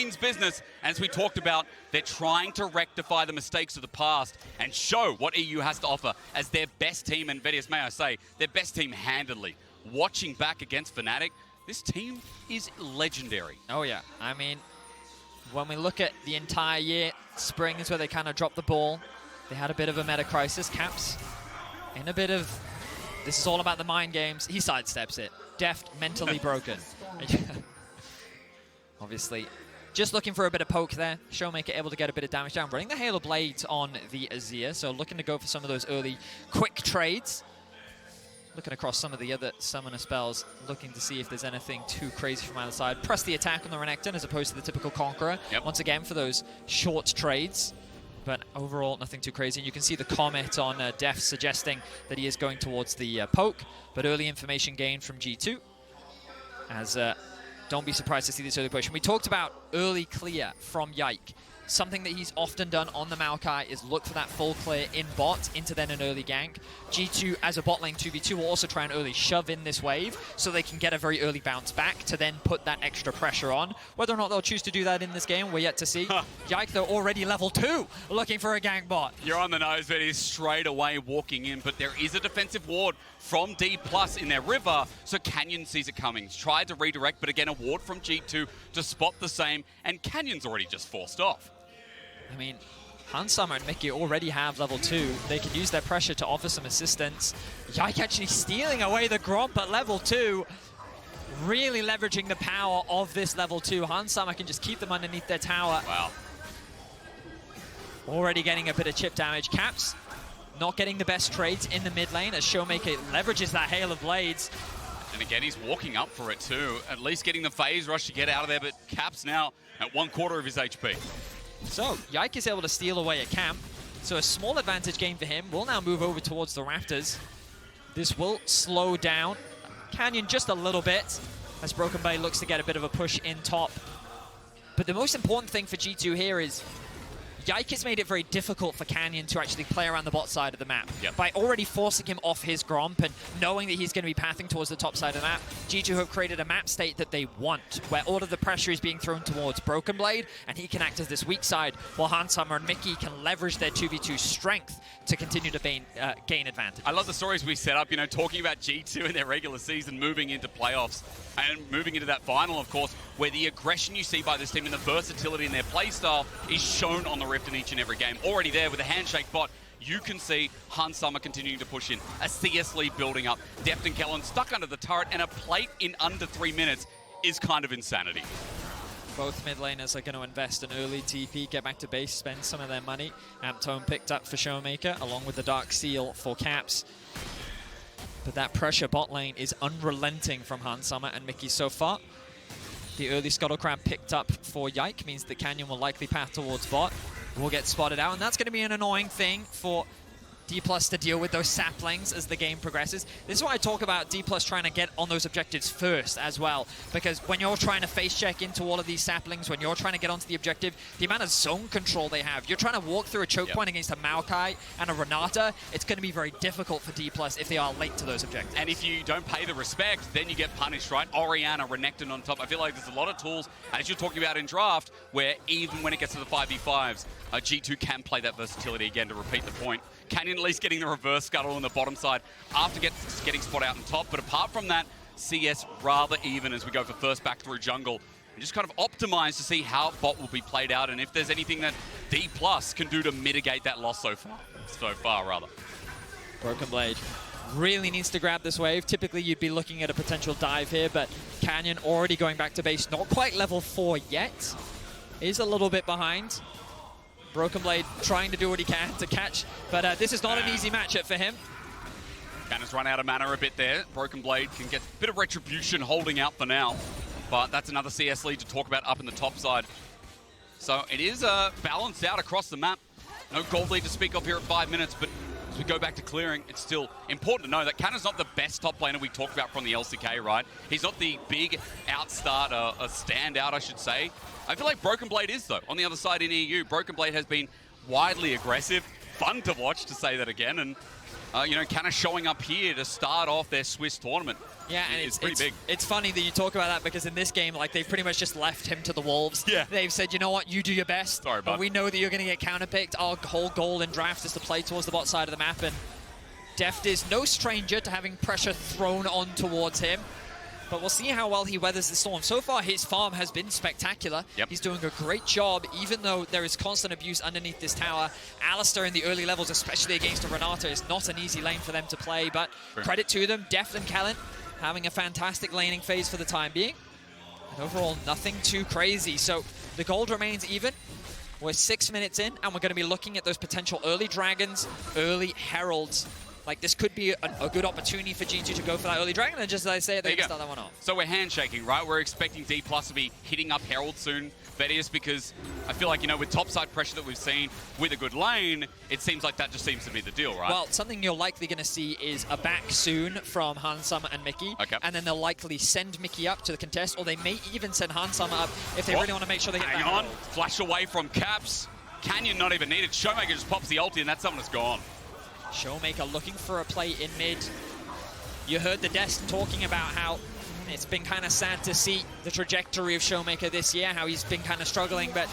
means business. And as we talked about, they're trying to rectify the mistakes of the past and show what EU has to offer as their best team, and Vedius, may I say, their best team handedly. Watching back against Fnatic, this team is legendary. Oh yeah, I mean, when we look at the entire year, spring is where they kind of dropped the ball. They had a bit of a meta crisis. Caps in a bit of, this is all about the mind games. He sidesteps it. Deft, mentally broken. Obviously, just looking for a bit of poke there. ShowMaker able to get a bit of damage down. Running the Halo Blades on the Azir, so looking to go for some of those early quick trades. Looking across some of the other summoner spells, looking to see if there's anything too crazy from either side. Press the attack on the Renekton as opposed to the typical Conqueror. Yep. Once again for those short trades. But overall, nothing too crazy. And you can see the comment on Deft suggesting that he is going towards the poke. But early information gained from G2. As don't be surprised to see this early push. And we talked about early clear from Yike. Something that he's often done on the Maokai is look for that full clear in bot into then an early gank. G2 as a bot lane 2v2 will also try and early shove in this wave so they can get a very early bounce back to then put that extra pressure on. Whether or not they'll choose to do that in this game, we're yet to see. Yike, though, already level 2 looking for a gank bot. You're on the nose, but he's straight away walking in, but there is a defensive ward from Dplus in their river, so Canyon sees it coming. He's tried to redirect, but again, a ward from G2 to spot the same, and Canyon's already just forced off. I mean, Hansama and Mikyx already have level 2. They can use their pressure to offer some assistance. Yike actually stealing away the Gromp at level 2. Really leveraging the power of this level 2. Hansama can just keep them underneath their tower. Wow. Already getting a bit of chip damage. Caps not getting the best trades in the mid lane as ShowMaker leverages that Hail of Blades. And again, he's walking up for it too. At least getting the phase rush to get out of there, but Caps now at 1/4 of his HP. So, Yike is able to steal away a camp. So a small advantage gain for him. Will now move over towards the rafters. This will slow down Canyon just a little bit as BrokenBlade looks to get a bit of a push in top. But the most important thing for G2 here is Yike has made it very difficult for Canyon to actually play around the bot side of the map. Yep. By already forcing him off his Gromp and knowing that he's going to be pathing towards the top side of the map, G2 have created a map state that they want, where all of the pressure is being thrown towards BrokenBlade, and he can act as this weak side, while Hansama and Mikyx can leverage their 2v2 strength to continue to gain advantage. I love the stories we set up, you know, talking about G2 in their regular season, moving into playoffs, and moving into that final, of course, where the aggression you see by this team and the versatility in their playstyle is shown on the Rift in each and every game. Already there with a handshake bot, you can see Hansama continuing to push in, a CS lead building up, Deft and Kellin stuck under the turret, and a plate in under 3 minutes is kind of insanity. Both mid laners are going to invest in early TP, get back to base, spend some of their money. Amptone picked up for ShowMaker, along with the Dark Seal for Caps. But that pressure bot lane is unrelenting from Hansama and Mikyx so far. The early Scuttle Crab picked up for Yike means that Canyon will likely path towards bot. Will get spotted out, and that's going to be an annoying thing for Dplus to deal with those saplings as the game progresses. This is why I talk about Dplus trying to get on those objectives first as well, because when you're trying to face check into all of these saplings, when you're trying to get onto the objective, the amount of zone control they have, you're trying to walk through a choke point against a Maokai and a Renata, it's going to be very difficult for Dplus if they are late to those objectives. And if you don't pay the respect, then you get punished, right? Orianna, Renekton on top. I feel like there's a lot of tools, as you're talking about in draft, where even when it gets to the 5v5s, G2 can play that versatility again to repeat the point. Canyon at least getting the reverse scuttle on the bottom side after getting spot out on top. But apart from that, CS rather even as we go for first back through jungle. And just kind of optimize to see how bot will be played out and if there's anything that Dplus can do to mitigate that loss so far. BrokenBlade really needs to grab this wave. Typically you'd be looking at a potential dive here, but Canyon already going back to base, not quite level 4 yet. Is a little bit behind. BrokenBlade trying to do what he can to catch, but this is not an easy matchup for him. Canna's run out of mana a bit there. BrokenBlade can get a bit of retribution holding out for now, but that's another CS lead to talk about up in the top side. So it is balanced out across the map. No gold lead to speak of here at 5 minutes, but as we go back to clearing, it's still important to know that Canna's not the best top laner we talked about from the LCK, right? He's not the big outstart, a standout, I should say. I feel like BrokenBlade is, though. On the other side in EU, BrokenBlade has been widely aggressive. Fun to watch, to say that again. And, you know, Canna showing up here to start off their Swiss tournament. Yeah, and it's pretty big. It's funny that you talk about that because in this game, like, they've pretty much just left him to the wolves. Yeah. They've said, you know what, you do your best. Sorry, bud. But we know that you're going to get counterpicked. Our whole goal in draft is to play towards the bot side of the map, and Deft is no stranger to having pressure thrown on towards him. But we'll see how well he weathers the storm. So far, his farm has been spectacular. Yep. He's doing a great job, even though there is constant abuse underneath this tower. Alistar in the early levels, especially against a Renata, is not an easy lane for them to play, but credit to them. Deft and Kellin having a fantastic laning phase for the time being. And overall, nothing too crazy. So the gold remains even. We're 6 minutes in, and we're going to be looking at those potential early dragons, early heralds. Like, this could be a good opportunity for G2 to go for that early dragon, and just as I say, they can start that one off. So we're handshaking, right? We're expecting Dplus to be hitting up Herald soon, Vedius, because I feel like, you know, with topside pressure that we've seen with a good lane, it seems like that just seems to be the deal, right? Well, something you're likely going to see is a back soon from Hansama and Mikyx, okay. And then they'll likely send Mikyx up to the contest, or they may even send Hansama up if they really want to make sure they get that. Hang on, flash away from Caps. Canyon not even needed. ShowMaker just pops the ulti, and that's something that's gone. ShowMaker looking for a play in mid. You heard the Dest talking about how it's been kind of sad to see the trajectory of ShowMaker this year, how he's been kind of struggling, but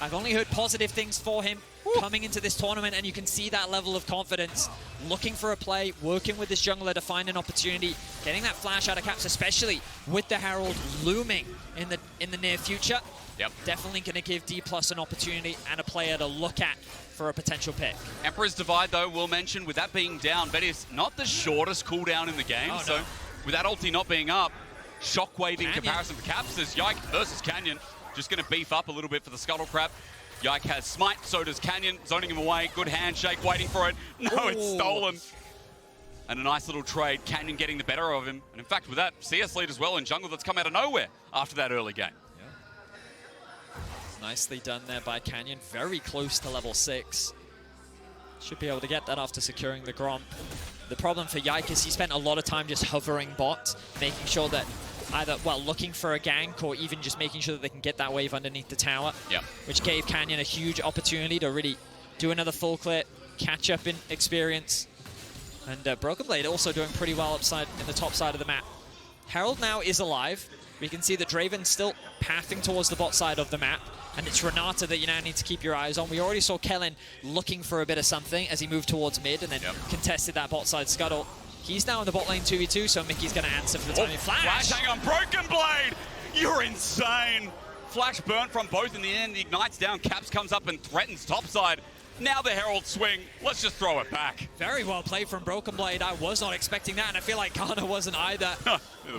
I've only heard positive things for him coming into this tournament, and you can see that level of confidence. Looking for a play, working with this jungler to find an opportunity, getting that flash out of Caps, especially with the Herald looming in the near future. Yep. Definitely going to give Dplus an opportunity and a player to look at for a potential pick. Emperor's Divide, though, we'll mention, with that being down, but it's not the shortest cooldown in the game. Oh, so no. with that ulti not being up, Shockwave in comparison for Caps, as Yike versus Canyon. Just going to beef up a little bit for the Scuttle Crab. Yike has Smite, so does Canyon, zoning him away. Good handshake, waiting for it. No, it's stolen. And a nice little trade, Canyon getting the better of him. And in fact, with that, CS lead as well in jungle that's come out of nowhere after that early game. Nicely done there by Canyon, very close to level 6. Should be able to get that after securing the Gromp. The problem for Yike is he spent a lot of time just hovering bot, making sure that either, well, looking for a gank or even just making sure that they can get that wave underneath the tower, which gave Canyon a huge opportunity to really do another full clear, catch up in experience. And BrokenBlade also doing pretty well upside in the top side of the map. Herald now is alive. We can see that Draven still pathing towards the bot side of the map. And it's Renata that you now need to keep your eyes on. We already saw Kellin looking for a bit of something as he moved towards mid and then contested that bot side scuttle. He's now in the bot lane 2v2, so Mickey's going to answer for the time. Flash! Hang on, BrokenBlade! You're insane! Flash burnt from both in the end. The Ignites down, Caps comes up and threatens topside. Now the Herald swing. Let's just throw it back. Very well played from BrokenBlade. I was not expecting that, and I feel like Canna wasn't either.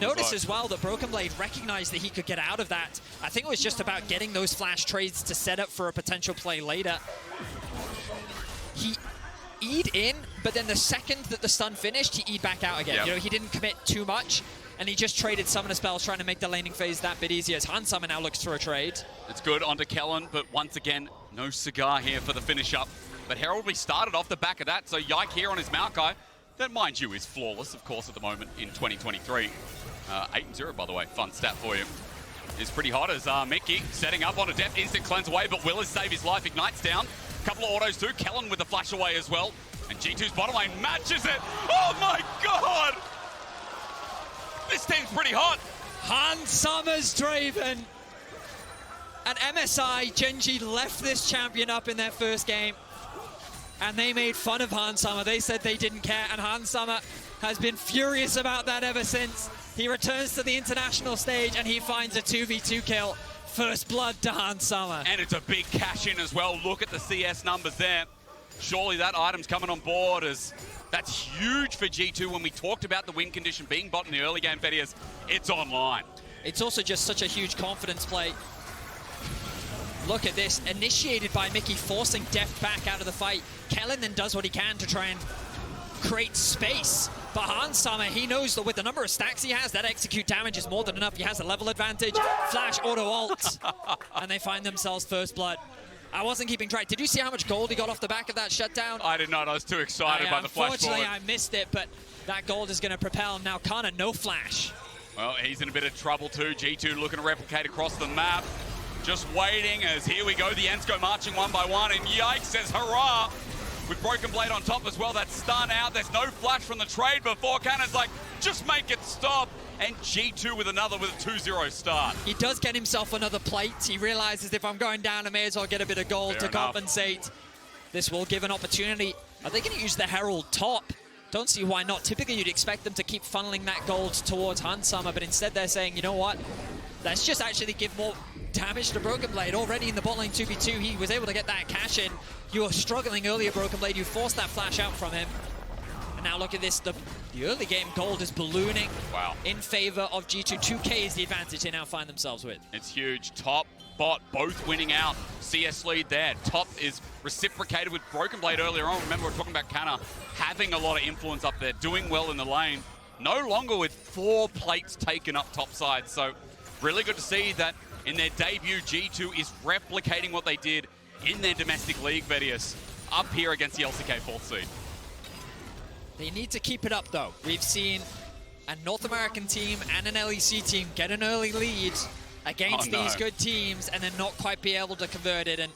Notice as well that BrokenBlade recognized that he could get out of that. I think it was just about getting those flash trades to set up for a potential play later. He E'd in, but then the second that the stun finished, he E'd back out again. You know, he didn't commit too much, and he just traded summoner spells, trying to make the laning phase that bit easier as Hansama now looks for a trade. It's good onto Kellin, but once again, no cigar here for the finish up. But Herald, we started off the back of that, so Yike here on his Maokai. That, mind you, is flawless, of course, at the moment in 2023. 8-0, by the way, fun stat for you. Is pretty hot as Mikyx setting up on a Deft, instant cleanse away, but will save his life, Ignites down. Couple of autos too, Kellin with the flash away as well. And G2's bottom lane matches it. Oh my God! This team's pretty hot. Hansama's Draven. And MSI, Genji left this champion up in their first game. And they made fun of Hansama. They said they didn't care, and Hansama has been furious about that ever since. He returns to the international stage and he finds a 2v2 kill. First blood to Hansama. And it's a big cash in as well. Look at the CS numbers there. Surely that item's coming on board, as that's huge for G2. When we talked about the win condition being bot in the early game, Vedius, it's online. It's also just such a huge confidence play. Look at this, initiated by Mikyx, forcing Deft back out of the fight. Kellin then does what he can to try and create space. But Hansama, he knows that with the number of stacks he has, that execute damage is more than enough. He has a level advantage. Flash, auto ult, and they find themselves first blood. I wasn't keeping track. Did you see how much gold he got off the back of that shutdown? I did not. I was too excited by the flash forward. Unfortunately, I missed it, but that gold is going to propel. Now Canna, no flash. Well, he's in a bit of trouble too. G2 looking to replicate across the map. Just waiting as here we go. The Ents go marching one by one, and Yike says hurrah. With BrokenBlade on top as well, that stun out. There's no flash from the trade before. Canna's like, just make it stop. And G2 with another with a 2-0 start. He does get himself another plate. He realizes if I'm going down, I may as well get a bit of gold to compensate. This will give an opportunity. Are they going to use the Herald top? Don't see why not. Typically, you'd expect them to keep funneling that gold towards Hansama, but instead they're saying, you know what? Let's just actually give more damage to BrokenBlade. Already in the bot lane 2v2, he was able to get that cash in. You were struggling earlier, BrokenBlade. You forced that flash out from him. And now look at this. The early game gold is ballooning in favor of G2. 2K is the advantage they now find themselves with. It's huge. Top, bot, both winning out. CS lead there. Top is reciprocated with BrokenBlade earlier on. Remember, we're talking about Canna having a lot of influence up there, doing well in the lane. No longer with 4 plates taken up topside. So really good to see that in their debut, G2 is replicating what they did in their domestic league, Vedius, up here against the LCK 4th seed. They need to keep it up, though. We've seen a North American team and an LEC team get an early lead against these good teams and then not quite be able to convert it. And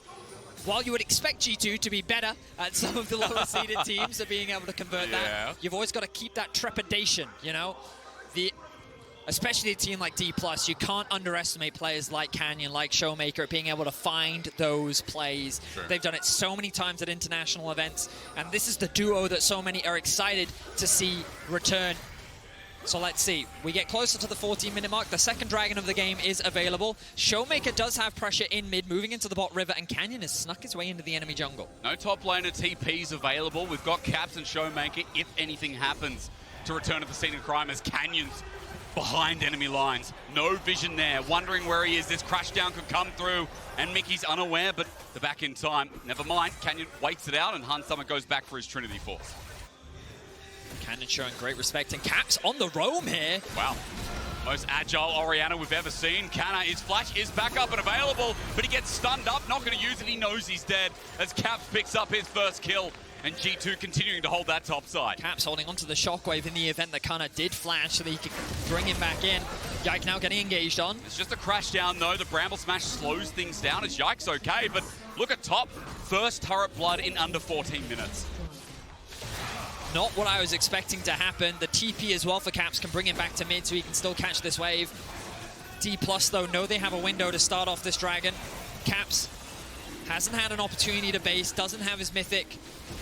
while you would expect G2 to be better at some of the lower seeded teams at being able to convert that, you've always got to keep that trepidation, you know? Especially a team like Dplus, you can't underestimate players like Canyon, like ShowMaker at being able to find those plays. Sure. They've done it so many times at international events, and this is the duo that so many are excited to see return. So let's see. We get closer to the 14-minute mark. The second dragon of the game is available. ShowMaker does have pressure in mid, moving into the bot river, and Canyon has snuck his way into the enemy jungle. No top laner TPs available. We've got Caps and ShowMaker if anything happens to return to the scene of crime as Canyon's behind enemy lines. No vision there. Wondering where he is. This crash down could come through, and Mikyx unaware, but they're back in time. Never mind. Canyon waits it out, and Hansama goes back for his Trinity Force. Cannon showing great respect, and Caps on the roam here. Wow. Most agile Orianna we've ever seen. Canna, his flash is back up and available, but he gets stunned up, not going to use it. He knows he's dead as Caps picks up his first kill, and G2 continuing to hold that top side. Caps holding onto the shockwave in the event that Canna did flash so that he could bring him back in. Yike now getting engaged on. It's just a crash down though. The Bramble Smash slows things down as Yike's okay, but look at top. First turret blood in under 14 minutes. Not what I was expecting to happen. The TP as well for Caps can bring him back to mid so he can still catch this wave. Dplus though know they have a window to start off this dragon. Caps hasn't had an opportunity to base, doesn't have his mythic.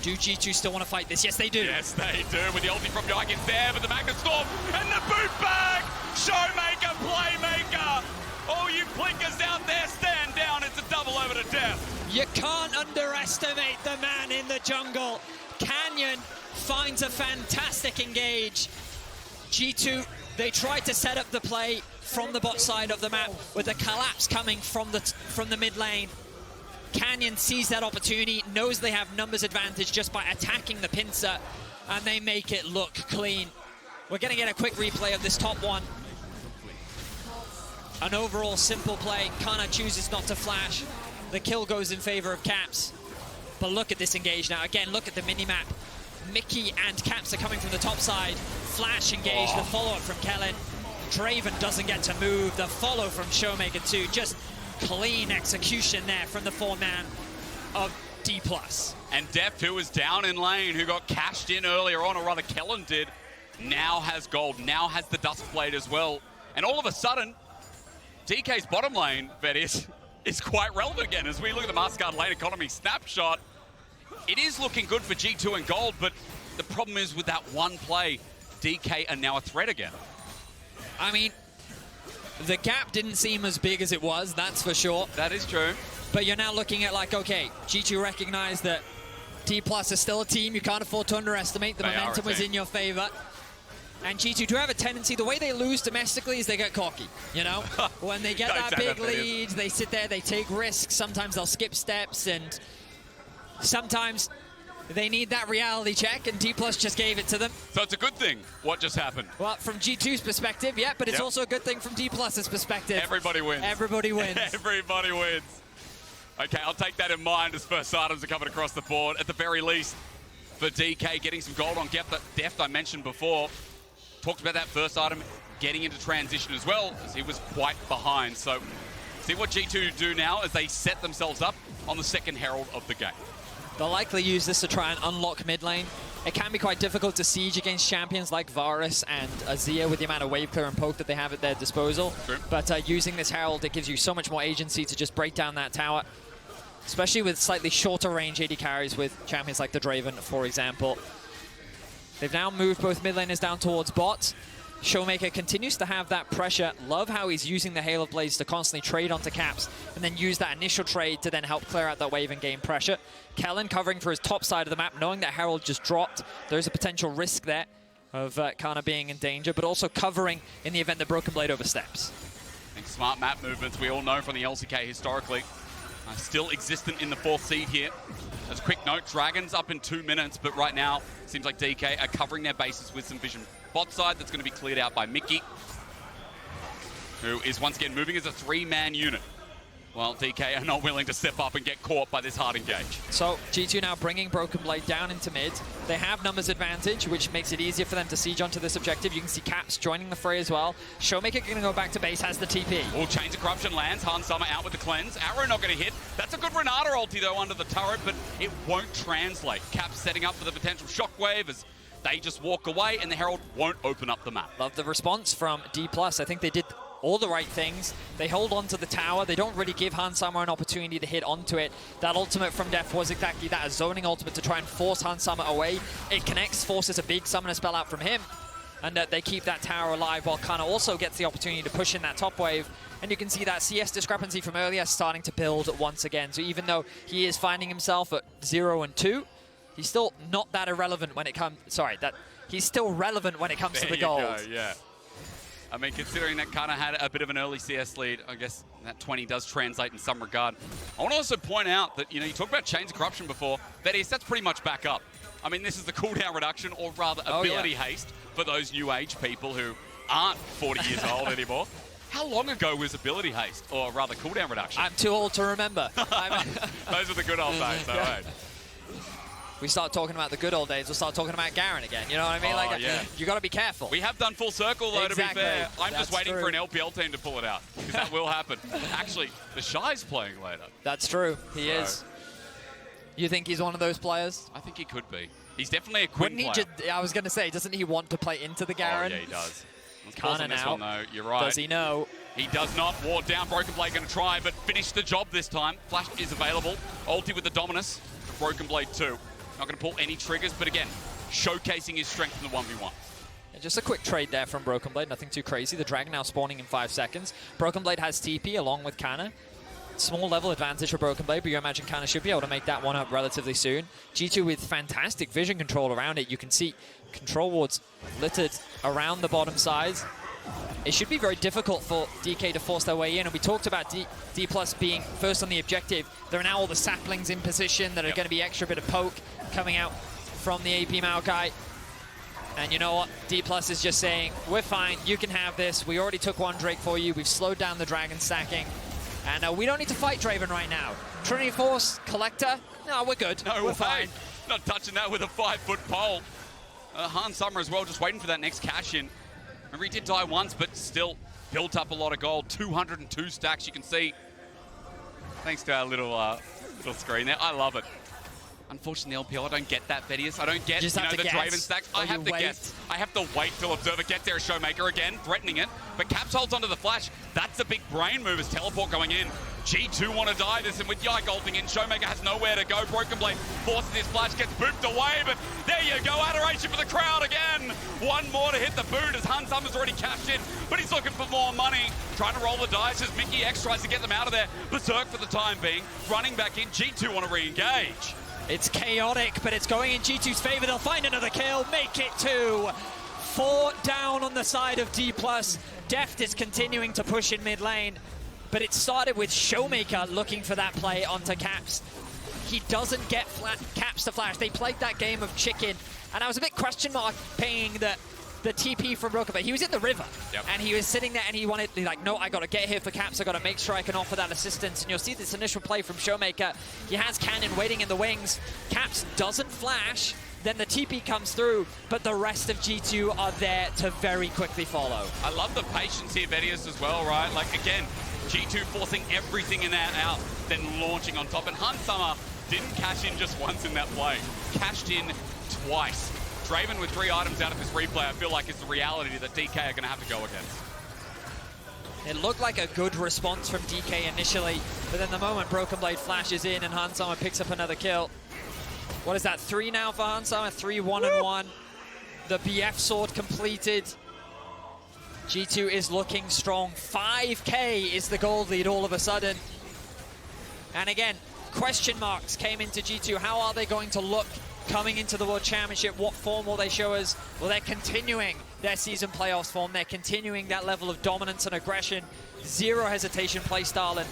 Do G2 still want to fight this? Yes, they do. Yes, they do. With the ulti from Yike, it's there, but the Magnet Storm and the boot bag! ShowMaker, playmaker! All you blinkers out there, stand down. It's a double over to death. You can't underestimate the man in the jungle. Canyon finds a fantastic engage. G2, they tried to set up the play from the bot side of the map with the collapse coming from the mid lane. Canyon sees that opportunity, knows they have numbers advantage just by attacking the pincer, and they make it look clean. We're going to get a quick replay of this top one. An overall simple play. Canna chooses not to flash. The kill goes in favor of Caps. But look at this engage now. Again, look at the mini-map. Mickey and Caps are coming from the top side. Flash engage, the follow-up from Kellin. Draven doesn't get to move. The follow from ShowMaker too. Just clean execution there from the 4-man of Dplus. And Deft, who was down in lane, who got cashed in earlier on, or rather Kellin did, now has gold, now has the Duskblade as well. And all of a sudden, DK's bottom lane, Vedius, is quite relevant again. As we look at the Mascard lane economy snapshot, it is looking good for G2 and gold, but the problem is with that one play, DK are now a threat again. I mean, the gap didn't seem as big as it was, that's for sure. That is true. But you're now looking at like, okay, G2 recognize that Dplus is still a team you can't afford to underestimate. The momentum was in your favor. And G2 do have a tendency, the way they lose domestically is they get cocky, you know? When they get that big lead, they sit there, they take risks. Sometimes they'll skip steps, and sometimes they need that reality check, and Dplus just gave it to them. So it's a good thing what just happened. Well, from G2's perspective, yeah, but it's also a good thing from Dplus's perspective. Everybody wins. Everybody wins. Everybody wins. Okay, I'll take that in mind as first items are coming across the board. At the very least, for DK, getting some gold on Deft I mentioned before. Talked about that first item, getting into transition as well, as he was quite behind. So see what G2 do now as they set themselves up on the second herald of the game. They'll likely use this to try and unlock mid lane. It can be quite difficult to siege against champions like Varus and Azir with the amount of wave clear and poke that they have at their disposal. True. But using this Herald, it gives you so much more agency to just break down that tower, especially with slightly shorter range AD carries with champions like the Draven, for example. They've now moved both mid laners down towards bot. ShowMaker continues to have that pressure. Love how he's using the Hail of Blades to constantly trade onto Caps and then use that initial trade to then help clear out that wave and gain pressure. Kellin covering for his top side of the map, knowing that Herald just dropped. There's a potential risk there of Canna being in danger, but also covering in the event that BrokenBlade oversteps. I think smart map movements, we all know from the LCK historically, are still existent in the 4th seed here. As a quick note, Dragons up in 2 minutes, but right now, it seems like DK are covering their bases with some vision. Bot side, that's going to be cleared out by Mikyx, who is once again moving as a 3-man unit, while DK are not willing to step up and get caught by this hard engage. So G2 now bringing BrokenBlade down into mid. They have numbers advantage, which makes it easier for them to siege onto this objective. You can see Caps joining the fray as well. ShowMaker going to go back to base, has the TP. All Chains of Corruption lands. Han Summer out with the cleanse. Arrow not going to hit. That's a good Renata ulti though under the turret, but it won't translate. Caps setting up for the potential shockwave as they just walk away and the Herald won't open up the map. Love the response from Dplus. I think they did all the right things. They hold on to the tower. They don't really give Han Summer an opportunity to hit onto it. That ultimate from Deft was exactly that, a zoning ultimate to try and force Han Summer away. It connects, forces a big summoner spell out from him, and they keep that tower alive while Canna also gets the opportunity to push in that top wave. And you can see that CS discrepancy from earlier starting to build once again. So even though he is finding himself at 0 and 2, he's still not that irrelevant when it comes... Sorry, he's still relevant when it comes to the gold. There you go, yeah. I mean, considering that Canna had a bit of an early CS lead, I guess that 20 does translate in some regard. I want to also point out that, you know, you talked about Chains of Corruption before. That's pretty much back up. I mean, this is the cooldown reduction, or rather ability haste, for those new age people who aren't 40 years old anymore. How long ago was ability haste, or rather cooldown reduction? I'm too old to remember. Those are the good old days, though, right? We start talking about the good old days, we'll start talking about Garen again. You know what I mean? You got to be careful. We have done full circle, though, exactly. to be fair. I'm just waiting for an LPL team to pull it out, because that will happen. Actually, the Shy's playing later. That's true. He is. You think he's one of those players? I think he could be. He's definitely a Quinn player. I was going to say, doesn't he want to play into the Garen? Oh, yeah, he does. Canna this now. one, though. You're right. Does he know? He does not. Ward down. BrokenBlade going to try, but finish the job this time. Flash is available. Ulti with the Dominus for BrokenBlade 2. Not going to pull any triggers, but again, showcasing his strength in the 1v1. Yeah, just a quick trade there from BrokenBlade, nothing too crazy. The Dragon now spawning in 5 seconds. BrokenBlade has TP along with Canna. Small level advantage for BrokenBlade, but you imagine Canna should be able to make that one up relatively soon. G2 with fantastic vision control around it. You can see control wards littered around the bottom sides. It should be very difficult for DK to force their way in, and we talked about Dplus being first on the objective. There are now all the saplings in position that are going to be extra bit of poke coming out from the AP Maokai. And you know what? Dplus is just saying, we're fine, you can have this. We already took one Drake for you. We've slowed down the Dragon stacking. And we don't need to fight Draven right now. Trinity Force, Collector, no, we're good. No, we're fine. Not touching that with a 5-foot pole. Han Summer as well, just waiting for that next cash in. Remember, he did die once, but still built up a lot of gold. 202 stacks, you can see. Thanks to our little screen there. I love it. Unfortunately, LPL, I don't get that, Vedius. I don't get, the Draven stacks. I have to guess. I have to wait till Observer gets there. ShowMaker again, threatening it. But Caps holds onto the flash. That's a big brain move as teleport going in. G2 want to die this, and with Yike ulting in, ShowMaker has nowhere to go. BrokenBlade forces his flash, gets booped away, but there you go. Adoration for the crowd again. One more to hit the boot as Han Summer's already cashed in, but he's looking for more money. Trying to roll the dice as Mikyx tries to get them out of there. Berserk for the time being. Running back in, G2 want to re-engage. It's chaotic, but it's going in G2's favor. They'll find another kill, make it 2. 4 down on the side of Dplus. Deft is continuing to push in mid lane, but it started with ShowMaker looking for that play onto Caps. He doesn't get Caps to flash. They played that game of chicken, and I was a bit question mark paying the TP from BrokenBlade. He was in the river, and he was sitting there, and he wanted, like, no, I got to get here for Caps. I got to make sure I can offer that assistance. And you'll see this initial play from ShowMaker. He has Cannon waiting in the wings. Caps doesn't flash. Then the TP comes through, but the rest of G2 are there to very quickly follow. I love the patience here, Vedius, as well, right? Like, again, G2 forcing everything in that out, then launching on top. And Han Summer didn't cash in just once in that play. Cashed in twice. Draven with 3 items out of this replay, I feel like is the reality that DK are going to have to go against. It looked like a good response from DK initially, but then the moment BrokenBlade flashes in and Hansama picks up another kill. What is that, 3 now for Hansama? 3, 1-1. The BF sword completed. G2 is looking strong. 5k is the gold lead all of a sudden. And again, question marks came into G2. How are they going to look coming into the World Championship? What form will they show us? Well, they're continuing their season playoffs form. They're continuing that level of dominance and aggression. Zero hesitation play style, and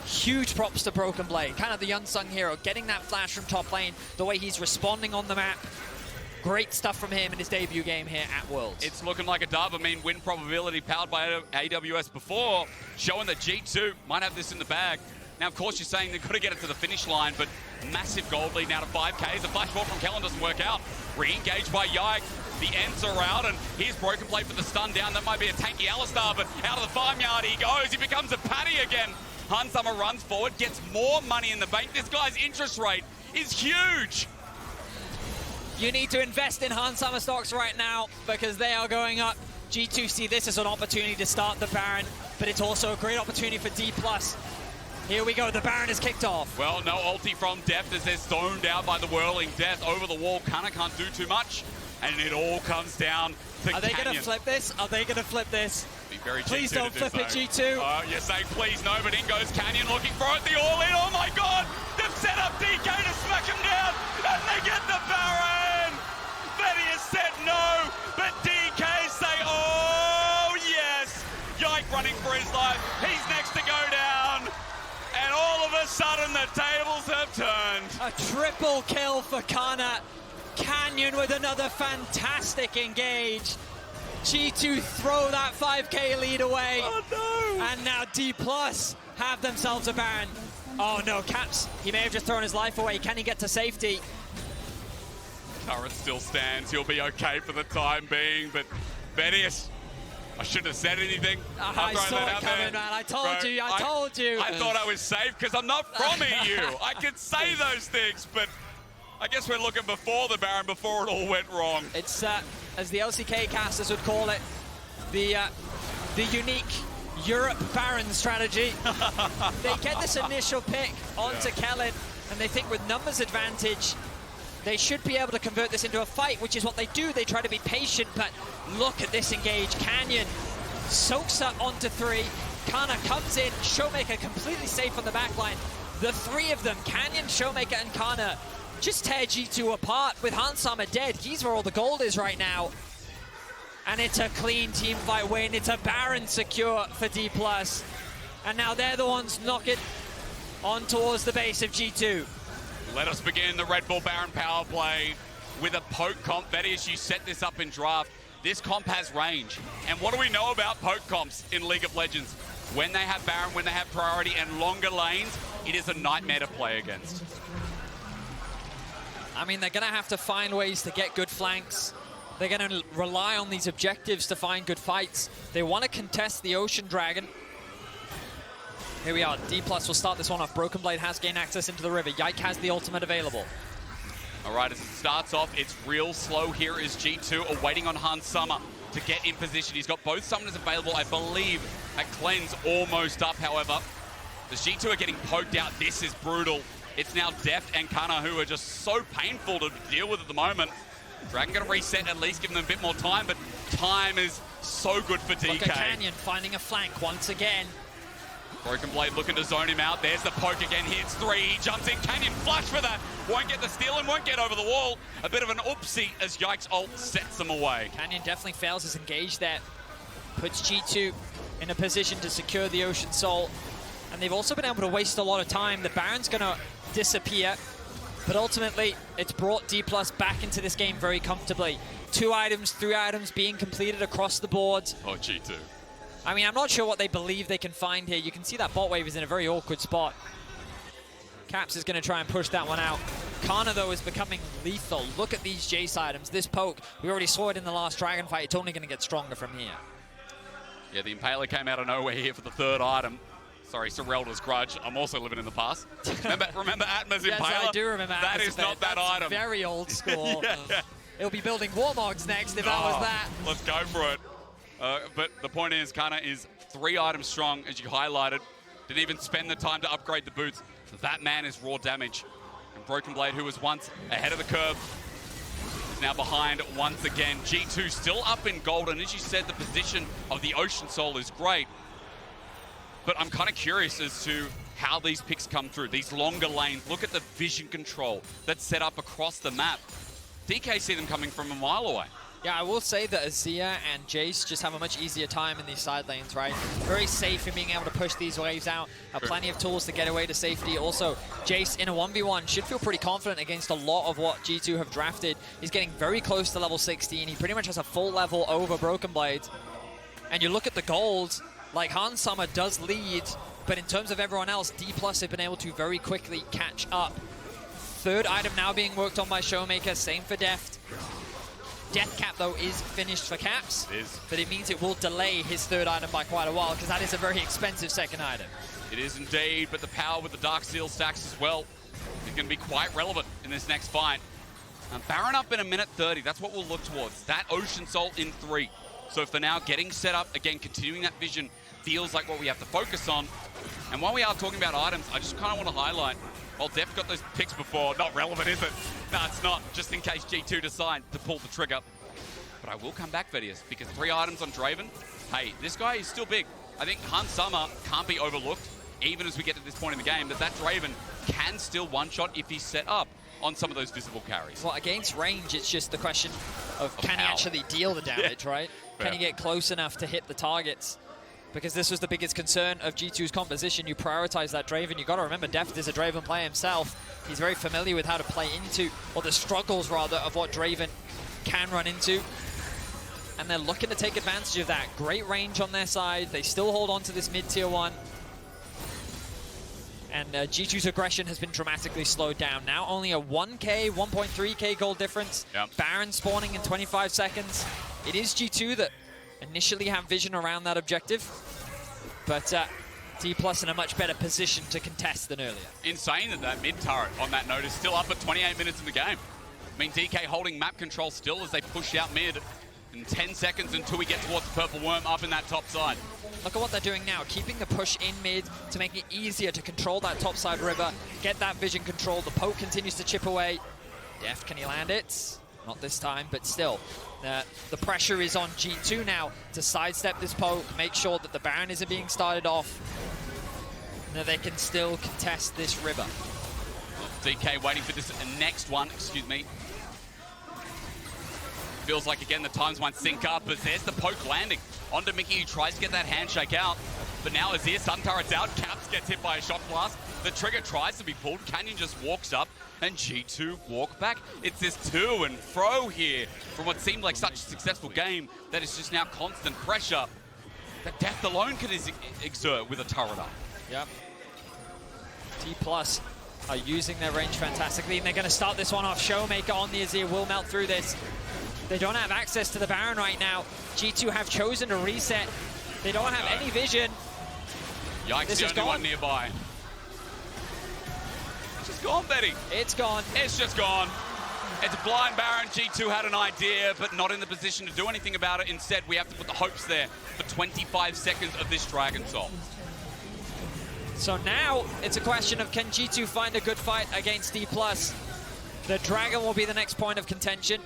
huge props to BrokenBlade. Kind of the unsung hero, getting that flash from top lane, the way he's responding on the map. Great stuff from him in his debut game here at Worlds. It's looking like a dub. I mean, win probability powered by AWS before, showing that G2 might have this in the bag. Now, of course, you're saying they've got to get it to the finish line, but massive gold lead now to 5Ks. The flash ball from Kellin doesn't work out. Re-engaged by Yike. The ends are out, and here's BrokenBlade for the stun down. That might be a tanky Alistar, but out of the farmyard he goes. He becomes a patty again. Hansama runs forward, gets more money in the bank. This guy's interest rate is huge. You need to invest in Hansama stocks right now because they are going up. G2 see this as an opportunity to start the Baron, but it's also a great opportunity for Dplus. Here we go, the Baron is kicked off. Well, no ulti from Deft as they're stoned out by the whirling death over the wall. Canna can't do too much, and it all comes down to Are they Canyon. going to flip this? Are they going to flip this? Be very Please G2 don't flip it, G2. You're saying please no, but in goes Canyon looking for it. The all-in, oh my god! They've set up DK to smack him down, and they get the Baron! Betty has said no, but DK say, oh yes! Yike running for his life, he's next to go down. And all of a sudden, the tables have turned. A triple kill for Canna. Canyon with another fantastic engage. G2 throw that 5k lead away. Oh no! And now Dplus have themselves a Baron. Oh no, Caps, he may have just thrown his life away. Can he get to safety? Turret still stands. He'll be okay for the time being, but Vedius, I shouldn't have said anything. I saw it coming, man. I told you. I told you. I thought I was safe because I'm not from EU. I could say those things, but I guess we're looking before the Baron, before it all went wrong. It's, as the LCK casters would call it, the unique Europe Baron strategy. They get this initial pick onto Kellin, and they think with numbers advantage, they should be able to convert this into a fight, which is what they do. They try to be patient, but look at this engage. Canyon soaks up onto 3. Canna comes in. ShowMaker completely safe on the backline. The 3 of them, Canyon, ShowMaker, and Canna, just tear G2 apart. With Hansama dead, he's where all the gold is right now. And it's a clean team fight win. It's a Baron secure for Dplus. And now they're the ones knocking on towards the base of G2. Let us begin the Red Bull Baron power play with a poke comp. That is, you set this up in draft. This comp has range. And what do we know about poke comps in League of Legends? When they have Baron, when they have priority and longer lanes, it is a nightmare to play against. I mean, they're going to have to find ways to get good flanks. They're going to rely on these objectives to find good fights. They want to contest the Ocean Dragon. Here we are. Dplus will start this one off. BrokenBlade has gained access into the river. Yike has the ultimate available. All right, as it starts off, it's real slow here is G2 awaiting on Hansama to get in position. He's got both summoners available, I believe, a cleanse almost up, however. The G2 are getting poked out. This is brutal. It's now Deft and Canna who are just so painful to deal with at the moment. Dragon going to reset, at least give them a bit more time, but time is so good for DK. Look at Canyon finding a flank once again. BrokenBlade looking to zone him out. There's the poke again. Hits 3. He jumps in. Canyon flush for that. Won't get the steal and won't get over the wall. A bit of an oopsie as Yike's ult sets them away. Canyon definitely fails his engage there. Puts G2 in a position to secure the Ocean Soul. And they've also been able to waste a lot of time. The Baron's going to disappear. But ultimately, it's brought Dplus back into this game very comfortably. 2 items, 3 items being completed across the board. Oh, G2. I mean, I'm not sure what they believe they can find here. You can see that bot wave is in a very awkward spot. Caps is going to try and push that one out. Canna, though, is becoming lethal. Look at these Jayce items. This poke, we already saw it in the last Dragon fight. It's only going to get stronger from here. Yeah, the Impaler came out of nowhere here for the 3rd item. Sorry, Sorelda's grudge. I'm also living in the past. Remember Atma's yes, Impaler? I do remember That Atma's is not that That's item. very old school. Yeah. It'll be building Warmogs next if that was that. Let's go for it. But the point is, Canna is 3 items strong, as you highlighted. Didn't even spend the time to upgrade the boots. That man is raw damage. And BrokenBlade, who was once ahead of the curve, is now behind once again. G2 still up in gold, and as you said, the position of the Ocean Soul is great. But I'm kind of curious as to how these picks come through. These longer lanes, look at the vision control that's set up across the map. DK see them coming from a mile away. Yeah, I will say that Azir and Jayce just have a much easier time in these side lanes, right? Very safe in being able to push these waves out. Have plenty of tools to get away to safety. Also, Jayce in a 1v1 should feel pretty confident against a lot of what G2 have drafted. He's getting very close to level 16. He pretty much has a full level over BrokenBlade. And you look at the gold, like Hans Summer does lead, but in terms of everyone else, Dplus have been able to very quickly catch up. 3rd item now being worked on by ShowMaker, same for Deft. Death Cap, though, is finished for Caps. It is. But it means it will delay his 3rd item by quite a while, because that is a very expensive 2nd item. It is indeed, but the power with the Dark Seal stacks as well is going to be quite relevant in this next fight. Baron up in 1:30, that's what we'll look towards. That Ocean Soul in 3. So for now, getting set up, again, continuing that vision feels like what we have to focus on. And while we are talking about items, I just kind of want to highlight, well, Deft got those picks before. Not relevant, is it? No, it's not. Just in case G2 decide to pull the trigger. But I will come back, Vedius, because 3 items on Draven. Hey, this guy is still big. I think Hans Summer can't be overlooked, even as we get to this point in the game, that Draven can still one-shot if he's set up on some of those visible carries. Well, against range, it's just the question of can he actually deal the damage, right? Can he get close enough to hit the targets? Because this was the biggest concern of G2's composition. You prioritize that Draven. You got to remember, Deft is a Draven player himself. He's very familiar with how to play into, or the struggles rather, of what Draven can run into. And they're looking to take advantage of that. Great range on their side. They still hold on to this mid-tier 1. And G2's aggression has been dramatically slowed down. Now only a 1K, 1.3K gold difference. Yep. Baron spawning in 25 seconds. It is G2 that initially have vision around that objective, but Dplus in a much better position to contest than earlier. Insane that mid turret on that note is still up at 28 minutes in the game. I mean, DK holding map control still as they push out mid in 10 seconds until we get towards the purple worm up in that top side. Look at what they're doing now, keeping the push in mid to make it easier to control that top side river, get that vision control. The poke continues to chip away. Deft, can he land it? Not this time, but still. The pressure is on G2 now to sidestep this poke, make sure that the Baron isn't being started off, and that they can still contest this river. DK waiting for this next one, excuse me. Feels like, again, the times won't sync up, but there's the poke landing onto Mikyx, who tries to get that handshake out. But now Azir stun turret's out, Caps gets hit by a shock blast. The trigger tries to be pulled, Canyon just walks up, and G2 walk back. It's this to and fro here from what seemed like such a successful game that is just now constant pressure that Deft alone can exert with a turret up. Yep. Dplus are using their range fantastically, and they're going to start this one off. ShowMaker on the Azir will melt through this. They don't have access to the Baron right now. G2 have chosen to reset. They don't have any vision. Yike, the only one nearby. It's just gone, Betty. It's gone. It's just gone. It's a blind Baron. G2 had an idea, but not in the position to do anything about it. Instead, we have to put the hopes there for 25 seconds of this Dragon Soul. So now it's a question of, can G2 find a good fight against Dplus? The Dragon will be the next point of contention.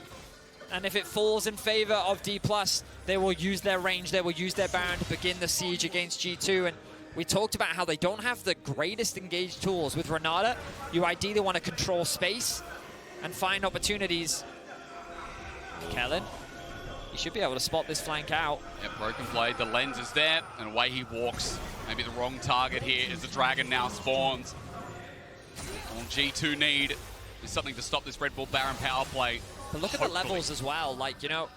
And if it falls in favor of Dplus, they will use their range, they will use their Baron to begin the siege against G2. And we talked about how they don't have the greatest engaged tools. With Renata, you ideally want to control space and find opportunities. Kellin, he should be able to spot this flank out. Yeah, BrokenBlade, the lens is there, and away he walks. Maybe the wrong target here as the Dragon now spawns. All G2 need is something to stop this Red Bull Baron power play. But look at the levels as well. Like, you know,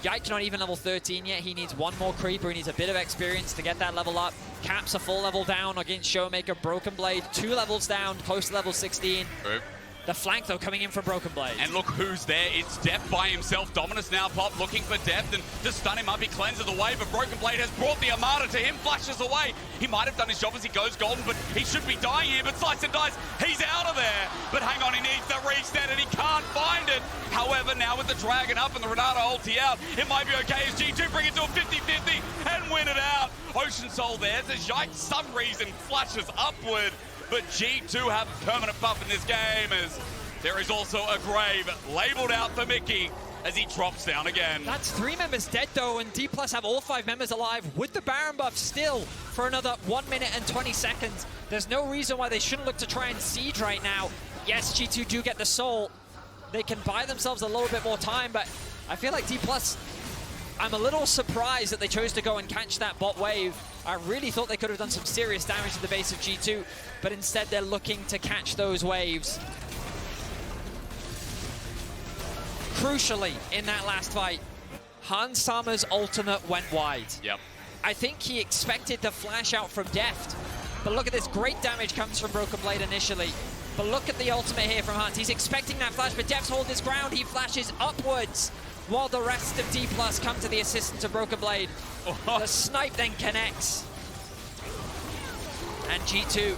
Yike not even level 13 yet. He needs one more creeper. He needs a bit of experience to get that level up. Caps a full level down against ShowMaker. BrokenBlade 2 levels down, close to level 16. True. The flank, though, coming in from BrokenBlade. And look who's there. It's Deft by himself. Dominus now pop looking for Deft, and to stun him up, he cleanses away, but BrokenBlade has brought the Armada to him, flashes away. He might have done his job as he goes golden, but he should be dying here, but Slice and Dice, he's out of there. But hang on, he needs the reset, and he can't find it. However, now with the Dragon up and the Renata ulti out, it might be okay as G2 bring it to a 50-50 and win it out. Ocean Soul there, as Yike, some reason, flashes upward. But G2 have permanent buff in this game, as there is also a grave labeled out for Mikyx as he drops down again. That's 3 members dead, though, and Dplus have all 5 members alive with the Baron buff still for another 1 minute and 20 seconds. There's no reason why they shouldn't look to try and siege right now. Yes, G2 do get the soul. They can buy themselves a little bit more time, but I feel like Dplus, I'm a little surprised that they chose to go and catch that bot wave. I really thought they could have done some serious damage to the base of G2, but instead they're looking to catch those waves. Crucially, in that last fight, Hans Sama's ultimate went wide. Yep. I think he expected the flash out from Deft, but look at this, great damage comes from BrokenBlade initially. But look at the ultimate here from Hans. He's expecting that flash, but Deft's hold his ground. He flashes upwards, while the rest of Dplus come to the assistance of BrokenBlade. The snipe then connects. And G2,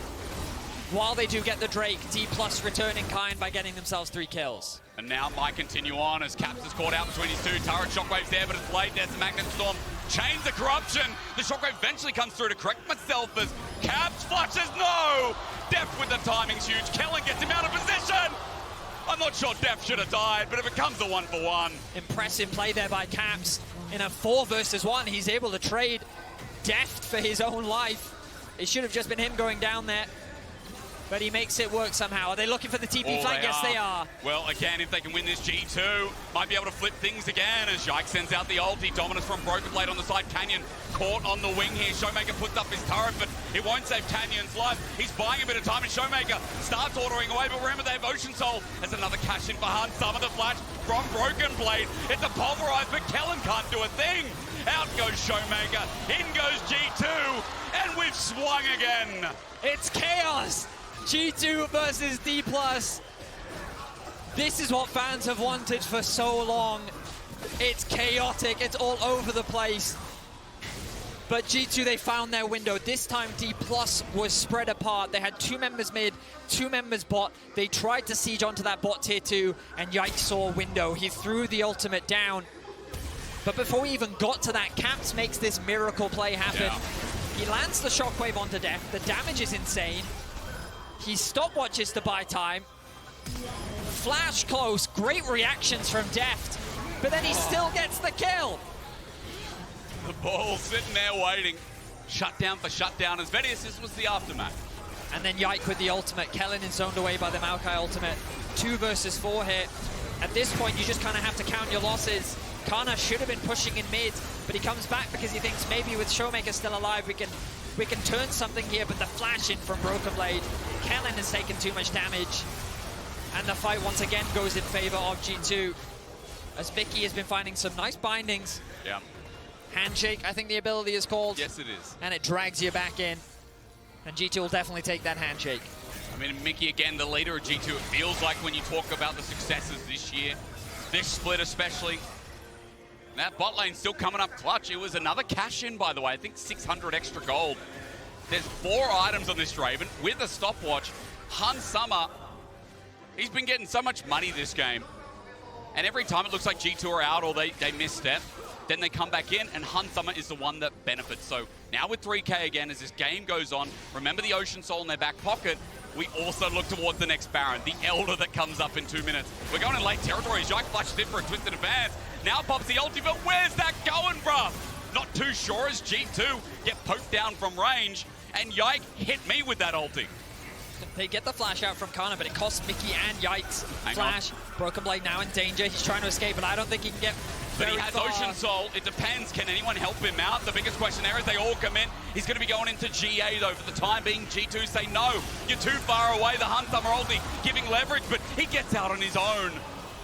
while they do get the Drake, Dplus return in kind by getting themselves 3 kills. And now might continue on as Caps is caught out between his 2. Turret Shockwave's there, but it's late. There's the Magnet Storm. Chains the corruption. The Shockwave eventually comes through to correct myself as Caps flashes. No! Deft with the timing's huge. Kellin gets him out of position. I'm not sure Deft should have died, but it becomes a 1-for-1. Impressive play there by Caps. In a 4 versus 1, he's able to trade Deft for his own life. It should have just been him going down there, but he makes it work somehow. Are they looking for the TP flank? Yes, they are. Well, again, if they can win this, G2 might be able to flip things again as Yike sends out the ulti. Dominus from BrokenBlade on the side. Canyon caught on the wing here. ShowMaker puts up his turret, but it won't save Canyon's life. He's buying a bit of time, and ShowMaker starts ordering away, but remember, they have Ocean Soul. There's another cash in for Hans. Some of the flash from BrokenBlade. It's a pulverized, but Kellin can't do a thing. Out goes ShowMaker. In goes G2, and we've swung again. It's chaos. G2 versus Dplus. This is what fans have wanted for so long. It's chaotic, it's all over the place. But G2, they found their window. This time Dplus was spread apart. They had 2 members mid, 2 members bot. They tried to siege onto that bot tier 2, and Yike saw a window. He threw the ultimate down. But before we even got to that, Caps makes this miracle play happen. Yeah. He lands the shockwave onto Deft. The damage is insane. He stopwatches to buy time. Flash close, great reactions from Deft, but then he still gets the kill. The ball sitting there waiting. Shutdown for shutdown as Venius was the aftermath. And then Yike with the ultimate. Kellin is zoned away by the Maokai ultimate. 2 versus 4 here. At this point, you just kind of have to count your losses. Canna should have been pushing in mid, but he comes back because he thinks maybe with ShowMaker still alive, we can turn something here, but the flash in from BrokenBlade. Kellin has taken too much damage, and the fight once again goes in favor of G2, as Vicky has been finding some nice bindings. Yeah. Handshake, I think the ability is called. Yes, it is. And it drags you back in, and G2 will definitely take that handshake. I mean, Mikyx, again, the leader of G2, it feels like when you talk about the successes this year, this split especially, that bot lane still coming up clutch. It was another cash in, by the way. I think 600 extra gold. There's 4 items on this Draven with a stopwatch. Hans Sama, he's been getting so much money this game. And every time it looks like G2 are out or they misstep, then they come back in, and Hans Sama is the one that benefits. So now with 3K again, as this game goes on, remember the Ocean Soul in their back pocket. We also look towards the next Baron, the Elder that comes up in 2 minutes. We're going in late territory. Yike flashes in for a twisted advance. Now pops the ulti, but where's that going, bruh? Not too sure as G2 get poked down from range, and Yike hit me with that ulti. They get the flash out from Canna, but it costs Mikyx and Yike's flash. BrokenBlade now in danger. He's trying to escape, but I don't think he can get But very he has far. Ocean Soul. It depends. Can anyone help him out? The biggest question there is they all come in. He's going to be going into GA, though, for the time being. G2 say, no, you're too far away. The Hans Sama ulti giving leverage, but he gets out on his own.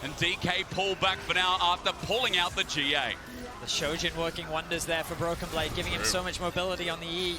And DK pull back for now after pulling out the GA. The Shojin working wonders there for BrokenBlade, giving him so much mobility on the E.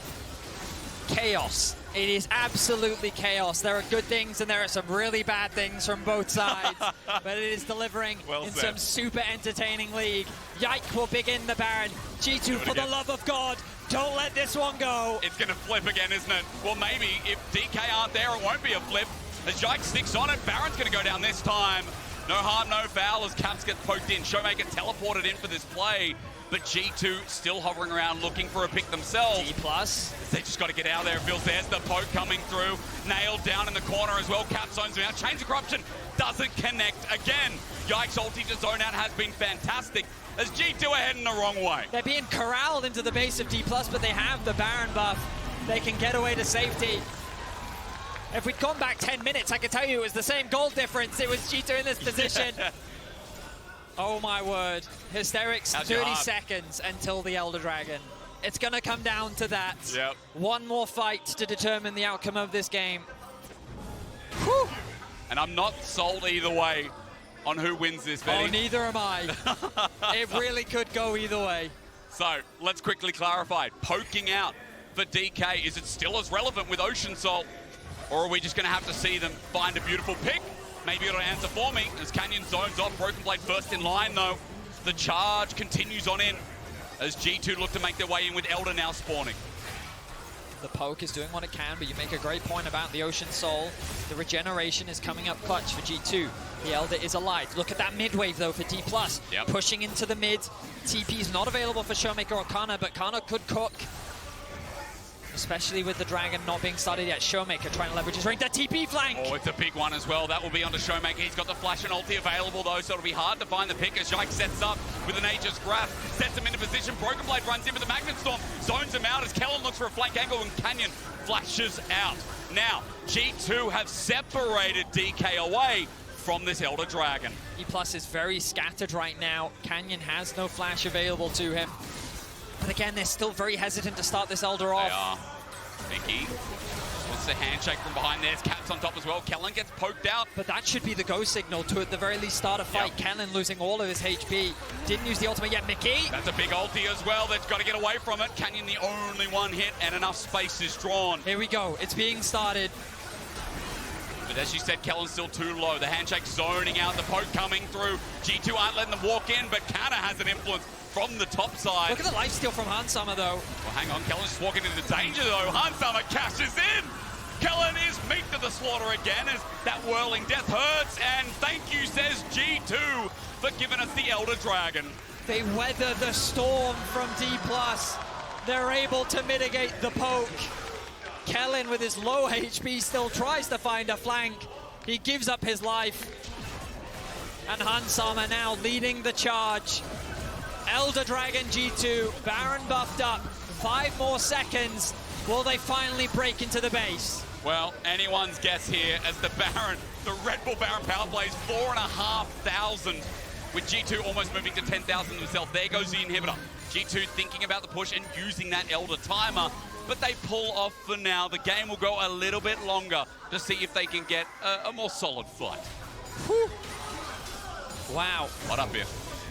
chaos. It is absolutely chaos. There are good things and there are some really bad things from both sides, but it is delivering in some super entertaining league. Yike will begin the Baron. G2, for the love of God, don't let this one go. It's going to flip again, isn't it? Well, maybe if DK aren't there, it won't be a flip. As Yike sticks on it, Baron's going to go down this time. No harm, no foul as Caps get poked in. ShowMaker teleported in for this play, but G2 still hovering around looking for a pick themselves. Dplus. They just got to get out of there. It feels there's the poke coming through. Nailed down in the corner as well. Cap zones him out. Change of corruption doesn't connect again. Yike's ulti to zone out has been fantastic as G2 are heading the wrong way. They're being corralled into the base of Dplus, but they have the Baron buff. They can get away to safety. If we'd gone back 10 minutes, I can tell you it was the same goal difference. It was G2 in this position. Oh my word. Hysterics, 30 seconds until the Elder Dragon. It's going to come down to that. Yep. One more fight to determine the outcome of this game. Whew. And I'm not sold either way on who wins this, Betty. Oh, neither am I. It really could go either way. So, let's quickly clarify. Poking out for DK, is it still as relevant with Ocean Salt? Or are we just going to have to see them find a beautiful pick? Maybe it'll answer for me as Canyon zones off. BrokenBlade first in line, though. The charge continues on in as G2 look to make their way in with Elder now spawning. The poke is doing what it can, but you make a great point about the Ocean Soul. The regeneration is coming up clutch for G2. The Elder is alive. Look at that mid wave, though, for Dplus. Yep. Pushing into the mid. TP is not available for ShowMaker or Canna, but Canna could cook. Especially with the Dragon not being started yet. ShowMaker trying to leverage his range. That TP flank! Oh, it's a big one as well. That will be onto ShowMaker. He's got the flash and ulti available, though, so it'll be hard to find the pick as Yike sets up with an Aegis Grasp. Sets him into position. BrokenBlade runs in with the Magnet Storm. Zones him out as Kellin looks for a flank angle and Canyon flashes out. Now, G2 have separated DK away from this Elder Dragon. Dplus is very scattered right now. Canyon has no flash available to him. But again, they're still very hesitant to start this Elder off. They are. Mikyx wants the handshake from behind. There's Caps on top as well. Kellin gets poked out. But that should be the go signal to at the very least start a fight. Yep. Kellin losing all of his HP. Didn't use the ultimate yet. Mikyx. That's a big ulti as well. They've got to get away from it. Canyon the only one hit and enough space is drawn. Here we go. It's being started. But as you said, Kellin's still too low. The handshake zoning out. The poke coming through. G2 aren't letting them walk in, but Canna has an influence from the top side. Look at the lifesteal from Hansama, though. Well, hang on. Kellin's just walking into danger, though. Hansama cashes in. Kellin is meat to the slaughter again as that whirling death hurts. And thank you, says G2, for giving us the Elder Dragon. They weather the storm from Dplus. They're able to mitigate the poke. Kellin, with his low HP, still tries to find a flank. He gives up his life. And Hansama now leading the charge. Elder Dragon G2, Baron buffed up. 5 more seconds. Will they finally break into the base? Well, anyone's guess here as the Baron, the Red Bull Baron power plays 4,500 with G2 almost moving to 10,000 themselves. There goes the inhibitor. G2 thinking about the push and using that Elder timer, but they pull off for now. The game will go a little bit longer to see if they can get a more solid fight. Whew. Wow. What up here?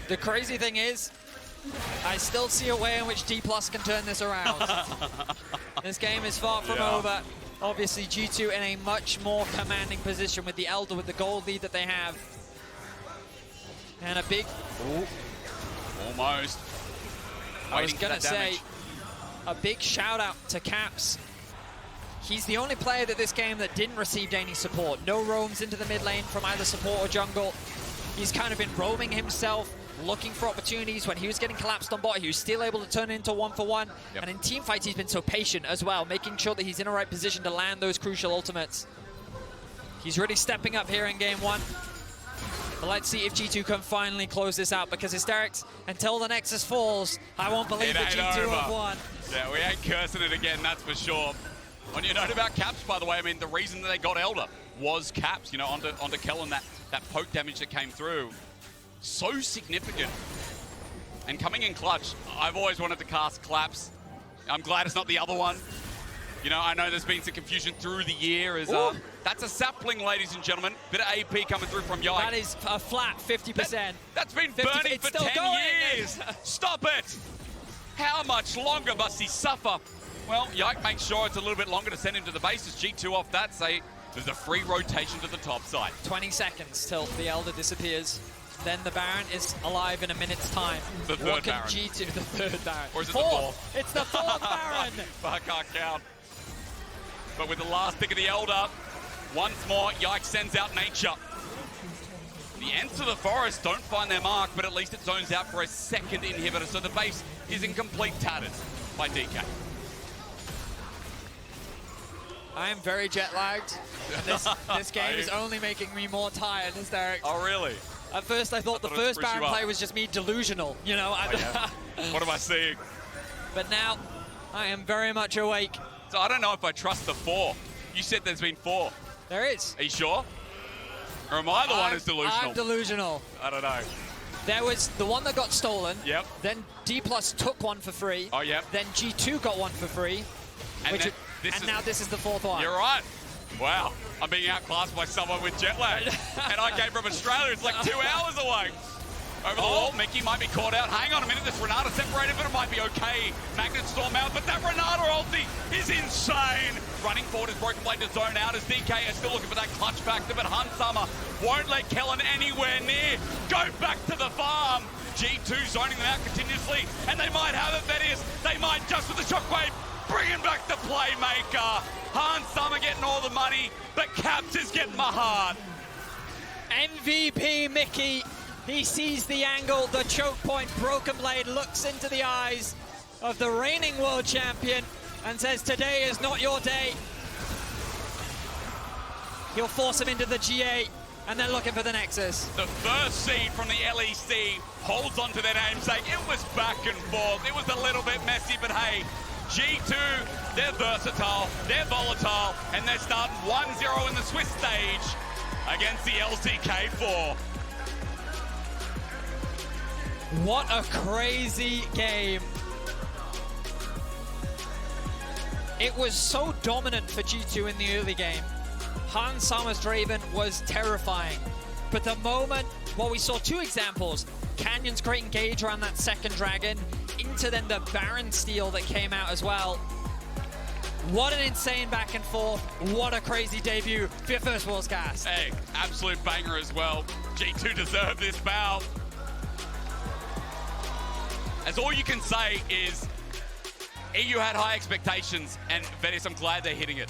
The crazy thing is, I still see a way in which Dplus can turn this around. This game is far from over. Obviously, G2 in a much more commanding position with the Elder, with the gold lead that they have. And a big... Ooh. Almost. I was going to say, a big shout out to Caps. He's the only player that this game that didn't receive any support. No roams into the mid lane from either support or jungle. He's kind of been roaming himself, looking for opportunities. When he was getting collapsed on bot, he was still able to turn it into 1-for-1. And in team fights, he's been so patient as well, making sure that he's in the right position to land those crucial ultimates. He's really stepping up here in game 1. But let's see if G2 can finally close this out, because Hysterics, until the Nexus falls, I won't believe that G2 have won. Yeah, we ain't cursing it again, that's for sure. On your note about Caps, by the way, I mean, the reason that they got Elder was Caps, you know, onto Kellin, that poke damage that came through. So significant. And coming in clutch, I've always wanted to cast Claps. I'm glad it's not the other one. You know, I know there's been some confusion through the year. That's a sapling, ladies and gentlemen. Bit of AP coming through from Yike. That is a flat 50%. That's been burning for 10 years. Stop it. How much longer must he suffer Well, Yike makes sure it's a little bit longer to send him to the base as G2 off that. Say there's a free rotation to the top side. 20 seconds till the Elder disappears. Then the Baron is alive in a minute's time. The third what can Baron. G2, the third Baron. Or is it fourth? the fourth? It's the fourth Baron. I can't count. But with the last pick of the Elder, once more, Yike sends out nature. The Ents of the Forest don't find their mark, but at least it zones out for a second inhibitor, so the base is in complete tatters by DK. I am very jet-lagged, and this game is only making me more tired, hysterics. Oh, really? At first, I thought the first Baron play was just me delusional, you know? Oh, yeah. What am I seeing? But now, I am very much awake. So I don't know if I trust the 4. You said there's been 4. There is. Are you sure? Or am I the one who's delusional? I'm delusional. I don't know. There was the one that got stolen. Yep. Then Dplus took one for free. Oh, yep. Then G2 got one for free. And, now this is the fourth one. You're right. Wow. I'm being outclassed by someone with jet lag. And I came from Australia. It's like 2 hours away. Over the wall, Mikyx might be caught out. Hang on a minute, this Renata separated, but it might be okay. Magnet Storm out, but that Renata ulti is insane. Running forward as BrokenBlade to zone out as DK is still looking for that clutch factor, but Summer won't let Kellin anywhere near. Go back to the farm. G2 zoning them out continuously, and they might have it, Varus. They might just with the shockwave. Bringing back the playmaker. Summer getting all the money, but Caps is getting my heart. MVP Mikyx. He sees the angle, the choke point. BrokenBlade looks into the eyes of the reigning world champion and says, today is not your day. He'll force him into the G8, and they're looking for the Nexus. The first seed from the LEC holds on to their namesake. It was back and forth. It was a little bit messy, but hey, G2, they're versatile, they're volatile, and they're starting 1-0 in the Swiss stage against the LCK4. What a crazy game. It was so dominant for G2 in the early game. Summer's Draven was terrifying. But the moment, well, we saw 2 examples. Canyon's great engage around that second dragon, into then the Baron steal that came out as well. What an insane back and forth. What a crazy debut for your first Worlds cast. Hey, absolute banger as well. G2 deserve this bow. As all you can say is, EU had high expectations, and Varus, I'm glad they're hitting it.